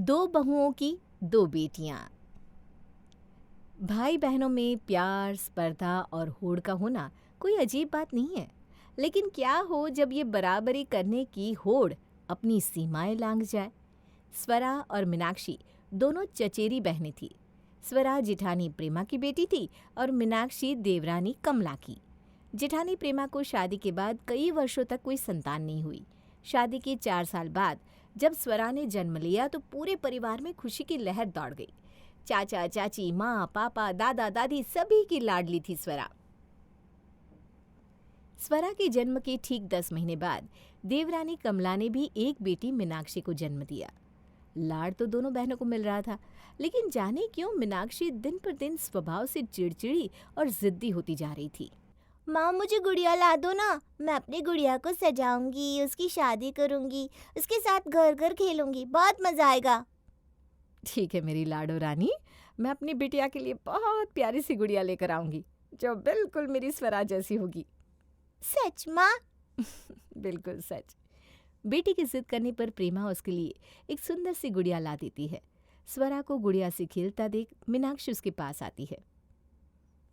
दो बहुओं की दो बेटियां। भाई बहनों में प्यार, स्पर्धा और होड़ का होना कोई अजीब बात नहीं है। लेकिन क्या हो जब ये बराबरी करने की होड़ अपनी सीमाएं लांघ जाए। स्वरा और मीनाक्षी दोनों चचेरी बहनें थीं। स्वरा जेठानी प्रेमा की बेटी थी और मीनाक्षी देवरानी कमला की। जेठानी प्रेमा को शादी के बाद कई वर्षों तक कोई संतान नहीं हुई। शादी के 4 साल बाद जब स्वरा ने जन्म लिया तो पूरे परिवार में खुशी की लहर दौड़ गई। चाचा चाची, माँ पापा, दादा दादी सभी की लाडली थी स्वरा। स्वरा के जन्म के ठीक 10 महीने बाद देवरानी कमला ने भी एक बेटी मीनाक्षी को जन्म दिया। लाड़ तो दोनों बहनों को मिल रहा था, लेकिन जाने क्यों मीनाक्षी दिन पर दिन स्वभाव से चिड़चिड़ी और जिद्दी होती जा रही थी। माँ, मुझे गुड़िया ला दो ना। मैं अपनी गुड़िया को सजाऊंगी, उसकी शादी करूंगी, उसके साथ घर घर खेलूंगी, बहुत मजा आएगा। ठीक है मेरी लाडो रानी, मैं अपनी बिटिया के लिए बहुत प्यारी सी गुड़िया लेकर आऊंगी जो बिल्कुल मेरी स्वरा जैसी होगी। सच माँ? बिल्कुल सच। बेटी की जिद करने पर प्रेमा उसके लिए एक सुंदर सी गुड़िया ला देती है। स्वरा को गुड़िया से खेलता देख मीनाक्षी उसके पास आती है।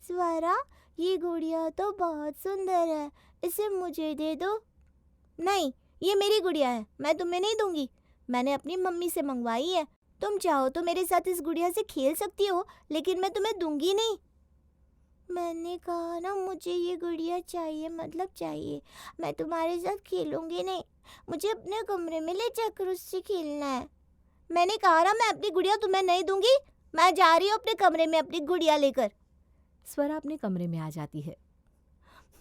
स्वरा, ये गुड़िया तो बहुत सुंदर है, इसे मुझे दे दो। नहीं, ये मेरी गुड़िया है, मैं तुम्हें नहीं दूंगी। मैंने अपनी मम्मी से मंगवाई है। तुम चाहो तो मेरे साथ इस गुड़िया से खेल सकती हो, लेकिन मैं तुम्हें दूंगी नहीं। मैंने कहा ना, मुझे ये गुड़िया चाहिए, मतलब चाहिए। मैं तुम्हारे साथ खेलूंगी नहीं, मुझे अपने कमरे में ले जाकर उससे खेलना है। मैंने कहा ना, मैं अपनी गुड़िया तुम्हें नहीं दूंगी। मैं जा रही हूँ अपने कमरे में अपनी गुड़िया लेकर। स्वरा अपने कमरे में आ जाती है।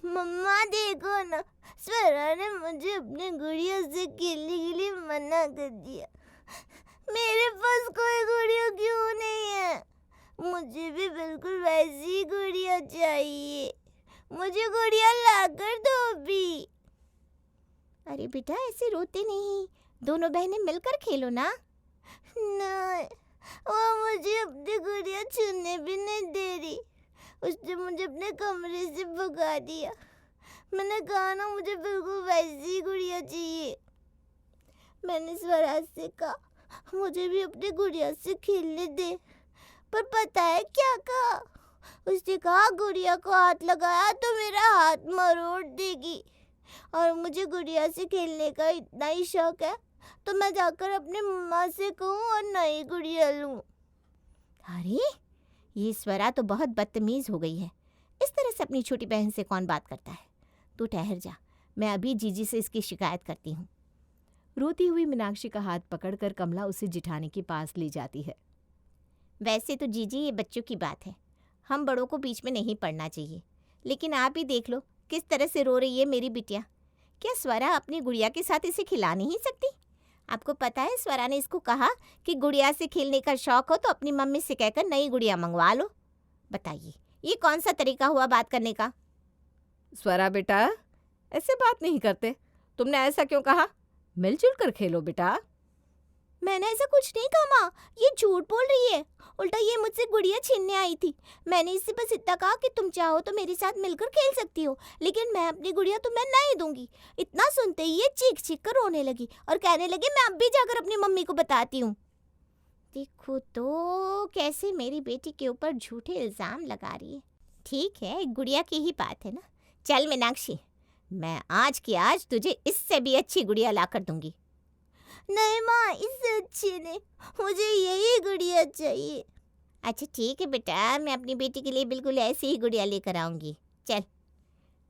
मम्मा देखो ना, स्वरा ने मुझे अपनी गुड़िया से खेलने के लिए मना कर दिया। मेरे पास कोई गुड़िया क्यों नहीं है? मुझे भी बिल्कुल वैसी गुड़िया चाहिए। मुझे गुड़िया लाकर दो भी। अरे बेटा, ऐसे रोते नहीं, दोनों बहनें मिलकर खेलो ना। नहीं, वो मुझे अपनी गुड़िया छूने भी नहीं दे रही। उसने मुझे अपने कमरे से भगा दिया। मैंने कहा ना, मुझे बिल्कुल वैसी गुड़िया चाहिए। मैंने स्वराज से कहा, मुझे भी अपनी गुड़िया से खेलने दे, पर पता है क्या कहा? उसने कहा, गुड़िया को हाथ लगाया तो मेरा हाथ मरोड़ देगी। और मुझे गुड़िया से खेलने का इतना ही शौक है तो मैं जाकर अपनी मम्मा से कहूँ और नई गुड़िया लूँ। अरे, ये स्वरा तो बहुत बदतमीज हो गई है। इस तरह से अपनी छोटी बहन से कौन बात करता है? तू ठहर जा, मैं अभी जीजी से इसकी शिकायत करती हूँ। रोती हुई मीनाक्षी का हाथ पकड़कर कमला उसे जिठानी के पास ले जाती है। वैसे तो जीजी, ये बच्चों की बात है, हम बड़ों को बीच में नहीं पड़ना चाहिए। लेकिन आप ही देख लो किस तरह से रो रही है मेरी बिटिया। क्या स्वरा अपनी गुड़िया के साथ इसे खिला नहीं सकती? आपको पता है, स्वरा ने इसको कहा कि गुड़िया से खेलने का शौक हो तो अपनी मम्मी से कहकर नई गुड़िया मंगवा लो। बताइए, ये कौन सा तरीका हुआ बात करने का? स्वरा बेटा, ऐसे बात नहीं करते। तुमने ऐसा क्यों कहा? मिलजुल कर खेलो बेटा। मैंने ऐसा कुछ नहीं कहा माँ, ये झूठ बोल रही है। उल्टा ये मुझसे गुड़िया छीनने आई थी। मैंने इससे बस इतना कहा कि तुम चाहो तो मेरे साथ मिलकर खेल सकती हो, लेकिन मैं अपनी गुड़िया तुम्हें नहीं दूंगी। इतना सुनते ही ये चीख चीख कर रोने लगी और कहने लगी, मैं अब भी जाकर अपनी मम्मी को बताती हूँ। देखो तो कैसे मेरी बेटी के ऊपर झूठे इल्जाम लगा रही है। ठीक है, गुड़िया की ही बात है ना। चल मीनाक्षी, मैं आज की आज तुझे इससे भी अच्छी गुड़िया ला कर दूंगी। नहीं माँ, इससे अच्छी नहीं, मुझे यही गुड़िया चाहिए। अच्छा ठीक है बेटा, मैं अपनी बेटी के लिए बिल्कुल ऐसी ही गुड़िया लेकर आऊंगी। चल।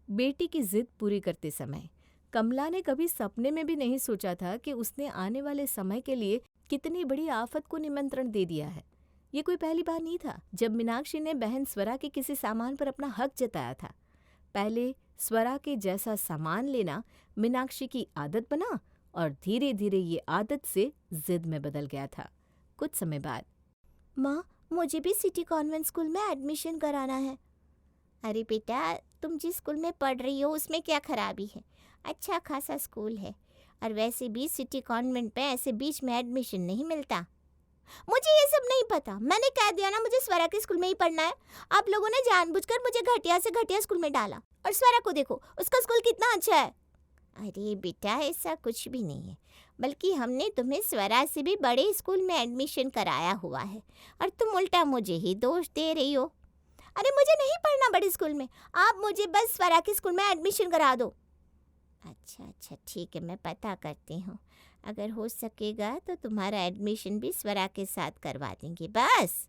बेटी की जिद पूरी करते समय कमला ने कभी सपने में भी नहीं सोचा था कि उसने आने वाले समय के लिए कितनी बड़ी आफत को निमंत्रण दे दिया है। ये कोई पहली बार नहीं था जब मीनाक्षी ने बहन स्वरा के किसी सामान पर अपना हक जताया था। पहले स्वरा के जैसा सामान लेना मीनाक्षी की आदत बना और धीरे धीरे ये आदत से जिद में बदल गया था। कुछ समय बाद, माँ, मुझे भी सिटी कॉन्वेंट स्कूल में एडमिशन कराना है। अरे बेटा, तुम जिस स्कूल में पढ़ रही हो उसमें क्या खराबी है? अच्छा खासा स्कूल है, और वैसे भी सिटी कॉन्वेंट में ऐसे बीच में एडमिशन नहीं मिलता। मुझे ये सब नहीं पता, मैंने कह दिया ना, मुझे स्वरा के स्कूल में ही पढ़ना है। आप लोगों ने जानबूझकर मुझे घटिया से घटिया स्कूल में डाला, और स्वरा को देखो, उसका स्कूल कितना अच्छा है। अरे बेटा, ऐसा कुछ भी नहीं है। बल्कि हमने तुम्हें स्वरा से भी बड़े स्कूल में एडमिशन कराया हुआ है और तुम उल्टा मुझे ही दोष दे रही हो। अरे मुझे नहीं पढ़ना बड़े स्कूल में, आप मुझे बस स्वरा के स्कूल में एडमिशन करा दो। अच्छा ठीक है, मैं पता करती हूँ। अगर हो सकेगा तो तुम्हारा एडमिशन भी स्वरा के साथ करवा देंगे बस।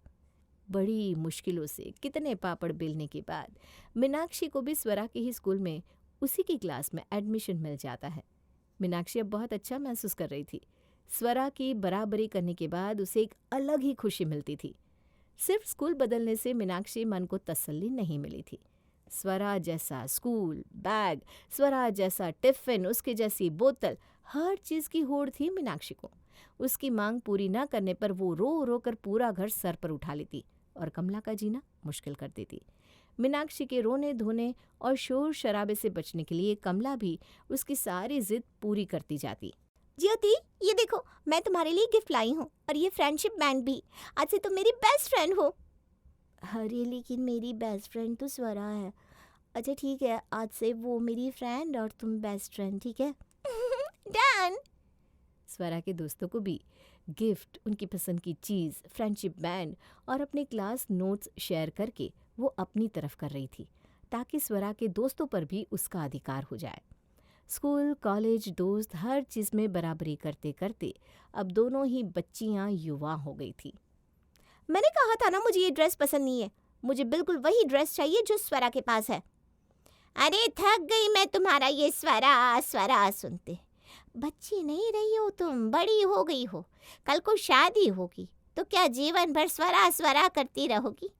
बड़ी मुश्किलों से कितने पापड़ बेलने के बाद मीनाक्षी को भी स्वरा के ही स्कूल में उसी की क्लास में एडमिशन मिल जाता है। मीनाक्षी अब बहुत अच्छा महसूस कर रही थी। स्वरा की बराबरी करने के बाद उसे एक अलग ही खुशी मिलती थी। सिर्फ स्कूल बदलने से मीनाक्षी मन को तसल्ली नहीं मिली थी। स्वरा जैसा स्कूल बैग, स्वरा जैसा टिफिन, उसके जैसी बोतल, हर चीज़ की होड़ थी मीनाक्षी को। उसकी मांग पूरी न करने पर वो रो रो कर पूरा घर सर पर उठा लेती और कमला का जीना मुश्किल कर देती। मीनाक्षी के रोने धोने और शोर शराबे से बचने के लिए कमला भी उसकी सारी जिद पूरी करती जाती। ज्योति, ये देखो, मैं तुम्हारे लिए गिफ्ट लाई हूँ और ये फ्रेंडशिप बैंड भी। आज से तुम मेरी बेस्ट फ्रेंड हो। अरे लेकिन मेरी बेस्ट फ्रेंड तो स्वरा है। अच्छा ठीक है, आज से वो मेरी फ्रेंड और तुम बेस्ट फ्रेंड, ठीक है? डन। स्वरा के दोस्तों को भी गिफ्ट, उनकी पसंद की चीज़, फ्रेंडशिप बैंड और अपने क्लास नोट्स शेयर करके वो अपनी तरफ कर रही थी ताकि स्वरा के दोस्तों पर भी उसका अधिकार हो जाए। स्कूल, कॉलेज, दोस्त, हर चीज़ में बराबरी करते करते अब दोनों ही बच्चियां युवा हो गई थी। मैंने कहा था ना मुझे ये ड्रेस पसंद नहीं है। मुझे बिल्कुल वही ड्रेस चाहिए जो स्वरा के पास है। अरे थक गई मैं तुम्हारा ये स्वरा स्वरा सुनते। बच्ची नहीं रही हो तुम, बड़ी हो गई हो। कल को शादी होगी तो क्या जीवन भर स्वरा स्वरा करती रहोगी?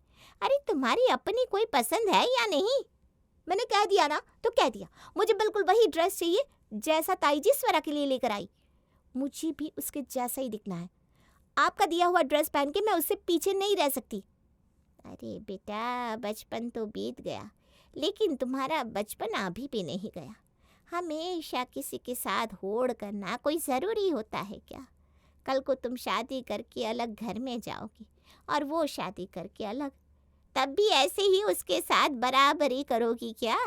अरे तुम्हारी अपनी कोई पसंद है या नहीं? मैंने कह दिया ना तो कह दिया। मुझे बिल्कुल वही ड्रेस चाहिए जैसा ताई जी स्वरा के लिए लेकर आई। मुझे भी उसके जैसा ही दिखना है। आपका दिया हुआ ड्रेस पहन के मैं उससे पीछे नहीं रह सकती। अरे बेटा, बचपन तो बीत गया, लेकिन तुम्हारा बचपन अभी भी नहीं गया। हमेशा किसी के साथ होड़ करना कोई ज़रूरी होता है क्या? कल को तुम शादी करके अलग घर में जाओगी और वो शादी करके अलग, तब भी ऐसे ही उसके साथ बराबरी करोगी क्या?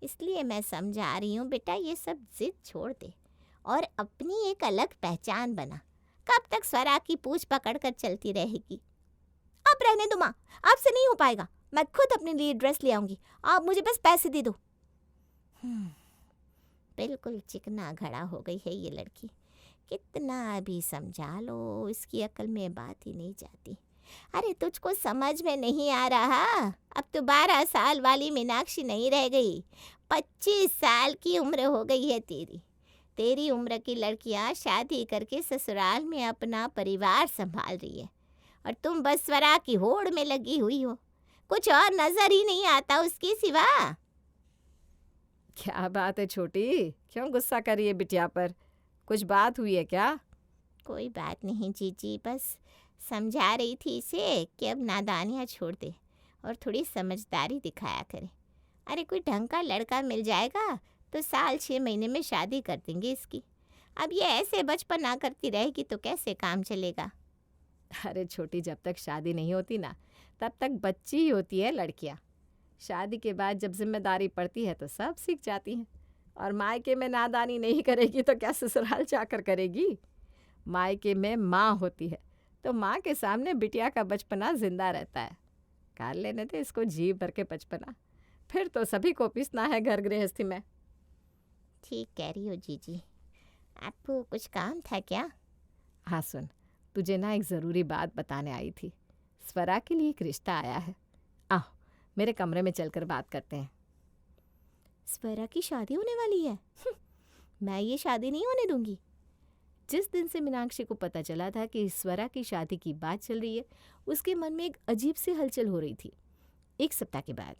इसलिए मैं समझा रही हूँ बेटा, ये सब जिद छोड़ दे और अपनी एक अलग पहचान बना। कब तक स्वरा की पूंछ पकड़ कर चलती रहेगी? आप रहने दो माँ, आपसे नहीं हो पाएगा। मैं खुद अपने लिए ड्रेस ले आऊंगी, आप मुझे बस पैसे दे दो। बिल्कुल चिकना घड़ा हो गई है ये लड़की। कितना भी समझा लो, इसकी अकल में बात ही नहीं जाती। अरे तुझको समझ में नहीं आ रहा? अब तो 12 साल वाली मीनाक्षी नहीं रह गई, 25 साल की उम्र हो गई है तेरी। तेरी उम्र की लड़कियां शादी करके ससुराल में अपना परिवार संभाल रही है और तुम बस स्वरा की होड़ में लगी हुई हो। कुछ और नजर ही नहीं आता उसके सिवा। क्या बात है छोटी, क्यों गुस्सा कर रही है बिटिया पर? कुछ बात हुई है क्या? कोई बात नहीं जीजी, बस समझा रही थी इसे कि अब नादानियाँ छोड़ दे और थोड़ी समझदारी दिखाया करे। अरे कोई ढंग का लड़का मिल जाएगा तो साल 6 महीने में शादी कर देंगे इसकी। अब ये ऐसे बचपन ना करती रहेगी तो कैसे काम चलेगा? अरे छोटी, जब तक शादी नहीं होती ना तब तक बच्ची ही होती है लड़कियां। शादी के बाद जब जिम्मेदारी पड़ती है तो सब सीख जाती हैं। और मायके में नादानी नहीं करेगी तो क्या ससुराल जाकर करेगी? मायके में माँ होती है तो माँ के सामने बिटिया का बचपना जिंदा रहता है। कर लेने दे इसको जी भर के बचपना, फिर तो सभी को पिसना है घर गृहस्थी में। ठीक कह रही हो जीजी। आपको कुछ काम था क्या? हाँ सुन, तुझे ना एक ज़रूरी बात बताने आई थी। स्वरा के लिए एक रिश्ता आया है। आओ मेरे कमरे में चलकर बात करते हैं। स्वरा की शादी होने वाली है? मैं ये शादी नहीं होने दूंगी। जिस दिन से मीनाक्षी को पता चला था कि स्वरा की शादी की बात चल रही है, उसके मन में एक अजीब सी हलचल हो रही थी। एक सप्ताह के बाद,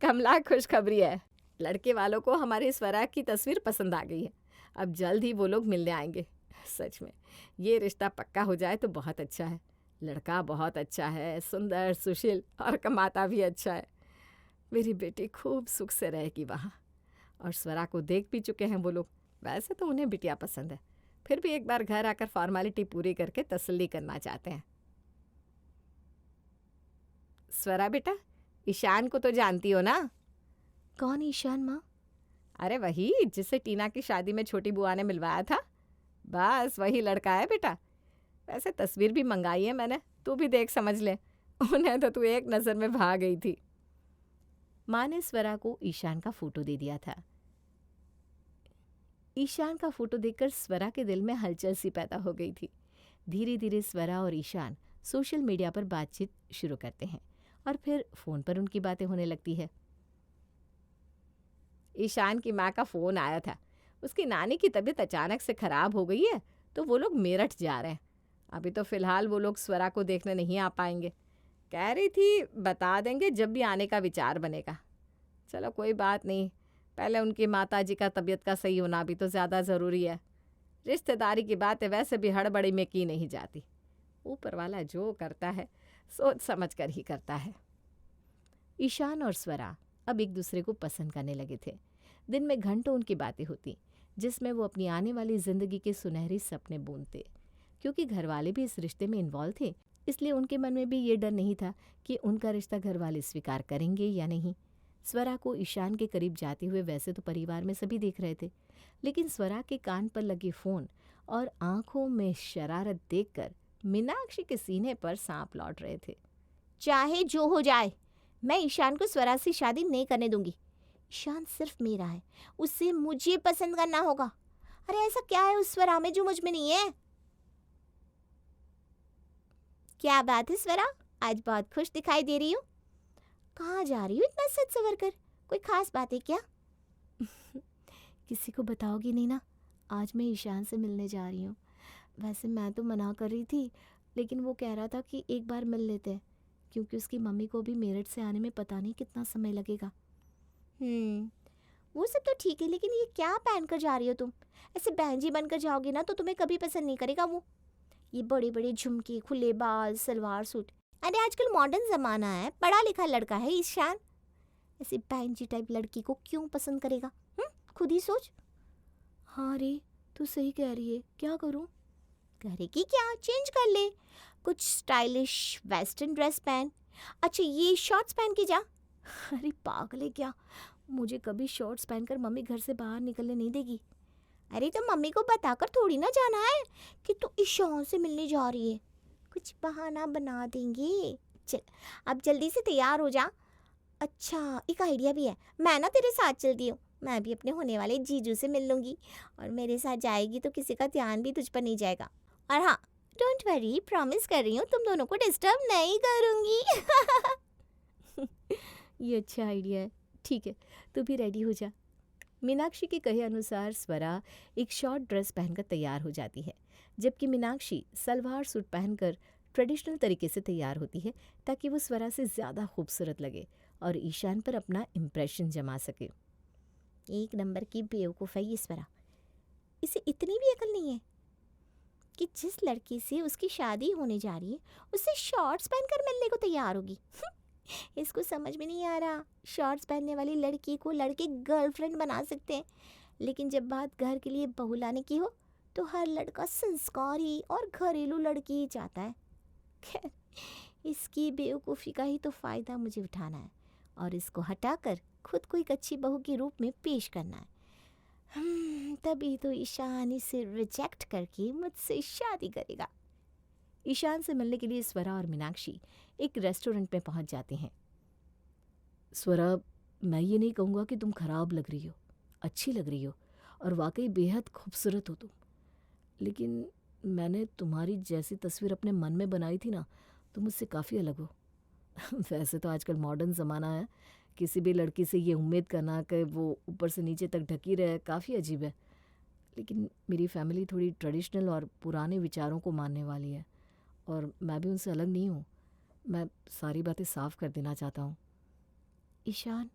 कमला खुशखबरी है, लड़के वालों को हमारी स्वरा की तस्वीर पसंद आ गई है। अब जल्द ही वो लोग मिलने आएंगे। सच में ये रिश्ता पक्का हो जाए तो बहुत अच्छा है। लड़का बहुत अच्छा है, सुंदर, सुशील और कमाता भी अच्छा है। मेरी बेटी खूब सुख से रहेगी वहाँ। और स्वरा को देख भी चुके हैं वो लोग। वैसे तो उन्हें बिटिया पसंद है, फिर भी एक बार घर आकर फॉर्मेलिटी पूरी करके तसल्ली करना चाहते हैं। स्वरा बेटा, ईशान को तो जानती हो ना? कौन ईशान माँ? अरे वही जिसे टीना की शादी में छोटी बुआ ने मिलवाया था। बस वही लड़का है बेटा। वैसे तस्वीर भी मंगाई है मैंने, तू भी देख समझ ले। उन्हें तो तू एक नज़र में भाग गई थी। माँ ने स्वरा को ईशान का फोटो दे दिया था। ईशान का फोटो देखकर स्वरा के दिल में हलचल सी पैदा हो गई थी। धीरे धीरे स्वरा और ईशान सोशल मीडिया पर बातचीत शुरू करते हैं और फिर फ़ोन पर उनकी बातें होने लगती है। ईशान की माँ का फ़ोन आया था, उसकी नानी की तबीयत अचानक से ख़राब हो गई है तो वो लोग मेरठ जा रहे हैं। अभी तो फ़िलहाल वो लोग स्वरा को देखने नहीं आ पाएंगे। कह रही थी बता देंगे जब भी आने का विचार बनेगा। चलो कोई बात नहीं, पहले उनकी माताजी का तबीयत का सही होना भी तो ज़्यादा ज़रूरी है। रिश्तेदारी की बातें वैसे भी हड़बड़ी में की नहीं जाती। ऊपर वाला जो करता है सोच समझ कर ही करता है। ईशान और स्वरा अब एक दूसरे को पसंद करने लगे थे। दिन में घंटों उनकी बातें होती जिसमें वो अपनी आने वाली ज़िंदगी के सुनहरे सपने बुनते। क्योंकि घर वाले भी इस रिश्ते में इन्वॉल्व थे, इसलिए उनके मन में भी ये डर नहीं था कि उनका रिश्ता घर वाले स्वीकार करेंगे या नहीं। स्वरा को ईशान के करीब जाते हुए वैसे तो परिवार में सभी देख रहे थे, लेकिन स्वरा के कान पर लगे फ़ोन और आंखों में शरारत देखकर मीनाक्षी के सीने पर सांप लौट रहे थे। चाहे जो हो जाए, मैं ईशान को स्वरा से शादी नहीं करने दूंगी। ईशान सिर्फ मेरा है, उसे मुझे पसंद करना होगा। अरे ऐसा क्या है उस स्वरा में जो मुझ में नहीं है? क्या बात है स्वरा, आज बहुत खुश दिखाई दे रही हो। कहाँ जा रही हो इतना सज सवर कर? कोई खास बात है क्या? किसी को बताओगी नहीं ना? आज मैं ईशान से मिलने जा रही हूँ। वैसे मैं तो मना कर रही थी, लेकिन वो कह रहा था कि एक बार मिल लेते हैं, क्योंकि उसकी मम्मी को भी मेरठ से आने में पता नहीं कितना समय लगेगा। वो सब तो ठीक है, लेकिन ये क्या पहन कर जा रही हो तुम? ऐसे बहन जी बनकर जाओगे ना तो तुम्हें कभी पसंद नहीं करेगा वो। ये बड़े बड़े झुमके, खुले बाल, सलवार सूट। अरे आजकल मॉडर्न ज़माना है, पढ़ा लिखा लड़का है ईशान। ऐसे बहन जी टाइप लड़की को क्यों पसंद करेगा? खुद ही सोच। हाँ रे, तू सही कह रही है, क्या करूँ? करेगी क्या? चेंज कर ले, कुछ स्टाइलिश वेस्टर्न ड्रेस पहन। अच्छा ये शॉर्ट्स पहन के जा। अरे पागल है क्या? मुझे कभी शॉर्ट्स पहनकर मम्मी घर से बाहर निकलने नहीं देगी। अरे तो मम्मी को बताकर थोड़ी ना जाना है कि तू ईशान से मिलने जा रही है। कुछ बहाना बना देंगे। चल अब जल्दी से तैयार हो जा। अच्छा एक आइडिया भी है, मैं ना तेरे साथ चलती हूँ। मैं भी अपने होने वाले जीजू से मिल लूँगी, और मेरे साथ जाएगी तो किसी का ध्यान भी तुझ पर नहीं जाएगा। और हाँ, डोंट वरी, प्रॉमिस कर रही हूँ तुम दोनों को डिस्टर्ब नहीं करूँगी। ये अच्छा आइडिया है। ठीक है, तू भी रेडी हो जा। मीनाक्षी के कहे अनुसार स्वरा एक शॉर्ट ड्रेस पहनकर तैयार हो जाती है, जबकि मीनाक्षी सलवार सूट पहनकर ट्रेडिशनल तरीके से तैयार होती है ताकि वो स्वरा से ज़्यादा खूबसूरत लगे और ईशान पर अपना इम्प्रेशन जमा सके। एक नंबर की बेवकूफ़ है ये स्वरा। इसे इतनी भी अकल नहीं है कि जिस लड़की से उसकी शादी होने जा रही है उससे शॉर्ट्स पहनकर मिलने को तैयार होगी। इसको समझ में नहीं आ रहा, शॉर्ट्स पहनने वाली लड़की को लड़के गर्लफ्रेंड बना सकते हैं, लेकिन जब बात घर के लिए बहू लाने की हो तो हर लड़का संस्कारी और घरेलू लड़की ही चाहता है। खैर, इसकी बेवकूफ़ी का ही तो फ़ायदा मुझे उठाना है और इसको हटाकर खुद को एक अच्छी बहू के रूप में पेश करना है। तभी तो ईशान इसे रिजेक्ट करके मुझसे शादी करेगा। ईशान से मिलने के लिए स्वरा और मीनाक्षी एक रेस्टोरेंट में पहुंच जाते हैं। स्वरा, मैं ये नहीं कहूँगा कि तुम खराब लग रही हो, अच्छी लग रही हो और वाकई बेहद खूबसूरत हो तुम, लेकिन मैंने तुम्हारी जैसी तस्वीर अपने मन में बनाई थी ना, तुम मुझसे काफ़ी अलग हो। वैसे तो आजकल मॉडर्न ज़माना है, किसी भी लड़की से ये उम्मीद करना कि वो ऊपर से नीचे तक ढकी रहे काफ़ी अजीब है, लेकिन मेरी फैमिली थोड़ी ट्रेडिशनल और पुराने विचारों को मानने वाली है और मैं भी उनसे अलग नहीं हूँ। मैं सारी बातें साफ कर देना चाहता हूँ। ईशान,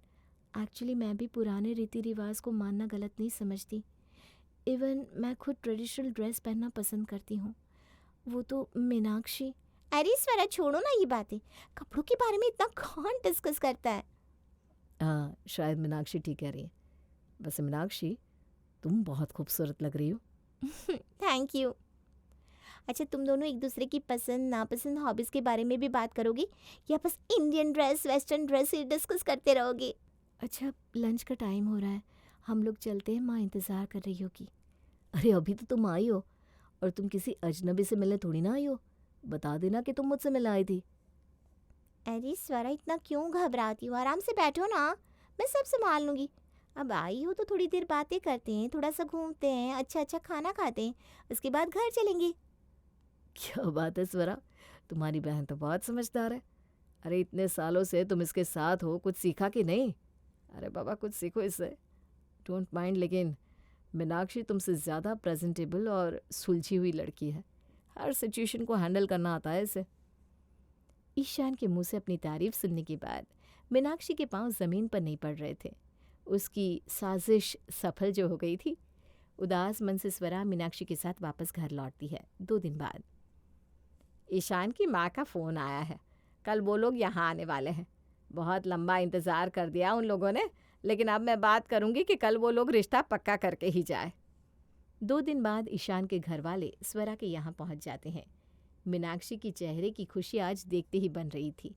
एक्चुअली मैं भी पुराने रीति रिवाज को मानना गलत नहीं समझती। इवन मैं खुद ट्रेडिशनल ड्रेस पहनना पसंद करती हूँ। वो तो मीनाक्षी। अरे स्वरा छोड़ो ना ये बातें, कपड़ों के बारे में इतना कौन डिस्कस करता है। हाँ, शायद मीनाक्षी ठीक कह रही है। वैसे मीनाक्षी, तुम बहुत खूबसूरत लग रही हो। Thank you. अच्छा तुम दोनों एक दूसरे की पसंद नापसंद हॉबीज़ के बारे में भी बात करोगे या बस इंडियन ड्रेस वेस्टर्न ड्रेस ही डिस्कस करते रहोगे? अच्छा, लंच का टाइम हो रहा है, हम लोग चलते हैं, माँ इंतज़ार कर रही होगी। अरे अभी तो तुम आई हो, और तुम किसी अजनबी से मिलने थोड़ी ना आई हो। बता देना कि तुम मुझसे मिलने आई थी। अरे स्वरा, इतना क्यों घबराती हो? आराम से बैठो ना, मैं सब संभाल लूँगी। अब आई हो तो थोड़ी देर बातें करते हैं, थोड़ा सा घूमते हैं, अच्छा अच्छा खाना खाते हैं, उसके बाद घर चलेंगे। क्या बात है स्वरा, तुम्हारी बहन तो बहुत समझदार है। अरे इतने सालों से तुम इसके साथ हो, कुछ सीखा कि नहीं? अरे बाबा कुछ सीखो इससे। डोंट माइंड, लेकिन मीनाक्षी तुमसे ज़्यादा प्रेजेंटेबल और सुलझी हुई लड़की है। हर सिचुएशन को हैंडल करना आता है इसे। ईशान के मुंह से अपनी तारीफ सुनने के बाद मीनाक्षी के पांव ज़मीन पर नहीं पड़ रहे थे। उसकी साजिश सफल जो हो गई थी। उदास मन से स्वरा मीनाक्षी के साथ वापस घर लौटती है 2 दिन बाद। ईशान की माँ का फ़ोन आया है, कल वो लोग यहाँ आने वाले हैं। बहुत लंबा इंतज़ार कर दिया उन लोगों ने, लेकिन अब मैं बात करूँगी कि कल वो लोग रिश्ता पक्का करके ही जाए। 2 दिन बाद ईशान के घर वाले स्वरा के यहाँ पहुँच जाते हैं। मीनाक्षी की चेहरे की खुशी आज देखते ही बन रही थी।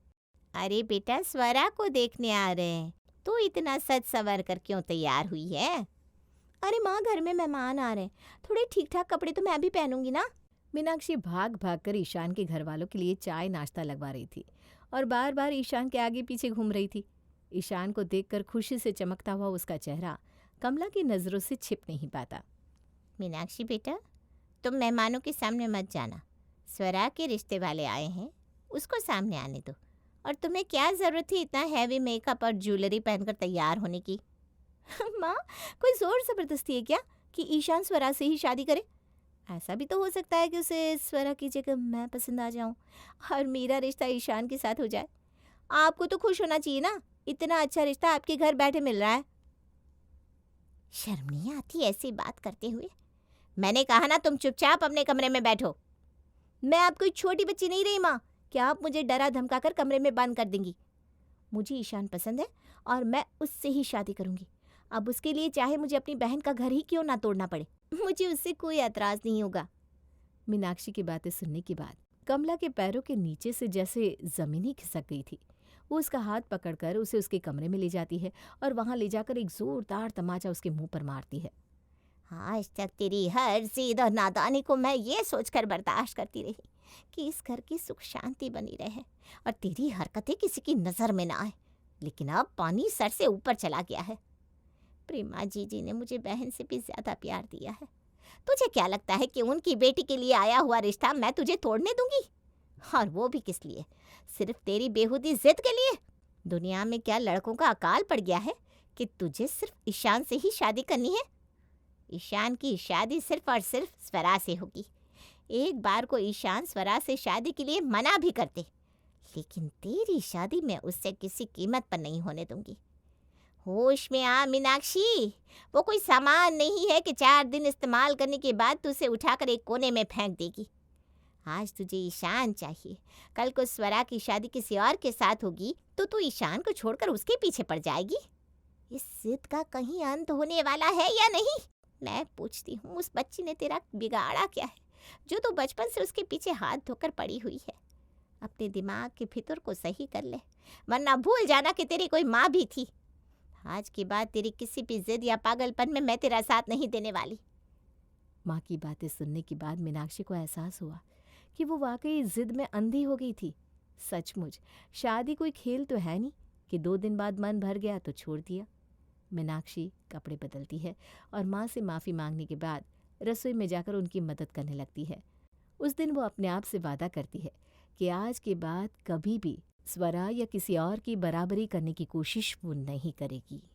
अरे बेटा, स्वरा को देखने आ रहे हैं, तू इतना सज सवर कर क्यों तैयार हुई है? अरे माँ, घर में मेहमान आ रहे हैं, थोड़े ठीक ठाक कपड़े तो मैं भी पहनूंगी ना। मीनाक्षी भाग भाग कर ईशान के घर वालों के लिए चाय नाश्ता लगवा रही थी और बार बार ईशान के आगे पीछे घूम रही थी। ईशान को देखकर खुशी से चमकता हुआ उसका चेहरा कमला की नज़रों से छिप नहीं पाता। मीनाक्षी बेटा, तुम मेहमानों के सामने मत जाना। स्वरा के रिश्ते वाले आए हैं, उसको सामने आने दो। और तुम्हें क्या ज़रूरत थी इतना हैवी मेकअप और ज्वेलरी पहनकर तैयार होने की? माँ, कोई ज़ोर ज़बरदस्ती है क्या कि ईशान स्वरा से ही शादी करे? ऐसा भी तो हो सकता है कि उसे स्वरा की जगह मैं पसंद आ जाऊं और मेरा रिश्ता ईशान के साथ हो जाए। आपको तो खुश होना चाहिए ना, इतना अच्छा रिश्ता आपके घर बैठे मिल रहा है। शर्म नहीं आती ऐसी बात करते हुए? मैंने कहा ना, तुम चुपचाप अपने कमरे में बैठो। मैं अब कोई छोटी बच्ची नहीं रही माँ, क्या आप मुझे डरा धमका कर कमरे में बंद कर देंगी? मुझे ईशान पसंद है और मैं उससे ही शादी करूंगी। अब उसके लिए चाहे मुझे अपनी बहन का घर ही क्यों ना तोड़ना पड़े, मुझे उससे कोई एतराज़ नहीं होगा। मीनाक्षी की बातें सुनने के बाद कमला के पैरों के नीचे से जैसे ज़मीन ही खिसक गई थी। वो उसका हाथ पकड़कर उसे उसके कमरे में ले जाती है और वहाँ ले जाकर एक ज़ोरदार तमाचा उसके मुंह पर मारती है। आज तक तेरी हर जिद और नादानी को मैं ये सोचकर बर्दाश्त करती रही कि इस घर की सुख शांति बनी रहे और तेरी हरकतें किसी की नज़र में ना आए, लेकिन अब पानी सर से ऊपर चला गया है। प्रेमा जीजी ने मुझे बहन से भी ज़्यादा प्यार दिया है। तुझे क्या लगता है कि उनकी बेटी के लिए आया हुआ रिश्ता मैं तुझे तोड़ने दूंगी? और वो भी किस लिए? सिर्फ तेरी बेहूदी जिद के लिए? दुनिया में क्या लड़कों का अकाल पड़ गया है कि तुझे सिर्फ ईशान से ही शादी करनी है? ईशान की शादी सिर्फ और सिर्फ स्वरा से होगी। एक बार को ईशान स्वरा से शादी के लिए मना भी करते, लेकिन तेरी शादी मैं उससे किसी कीमत पर नहीं होने दूंगी। होश में आ मीनाक्षी, वो कोई सामान नहीं है कि 4 दिन इस्तेमाल करने के बाद तू उसे उठाकर एक कोने में फेंक देगी। आज तुझे ईशान चाहिए, कल को स्वरा की शादी किसी और के साथ होगी तो तू ईशान को छोड़कर उसके पीछे पड़ जाएगी। इस जिद का कहीं अंत होने वाला है या नहीं? मैं पूछती हूँ, उस बच्ची ने तेरा बिगाड़ा क्या है जो तू बचपन से उसके पीछे हाथ धोकर पड़ी हुई है? अपने दिमाग के भीतर को सही कर ले, वरना भूल जाना कि तेरी कोई माँ भी थी। आज के बाद तेरी किसी भी जिद या पागलपन में मैं तेरा साथ नहीं देने वाली। माँ की बातें सुनने के बाद मीनाक्षी को एहसास हुआ कि वो वाकई जिद में अंधी हो गई थी। सचमुच शादी कोई खेल तो है नहीं कि 2 दिन बाद मन भर गया तो छोड़ दिया। मीनाक्षी कपड़े बदलती है और माँ से माफ़ी मांगने के बाद रसोई में जाकर उनकी मदद करने लगती है। उस दिन वो अपने आप से वादा करती है कि आज के बाद कभी भी स्वरा या किसी और की बराबरी करने की कोशिश वो नहीं करेगी।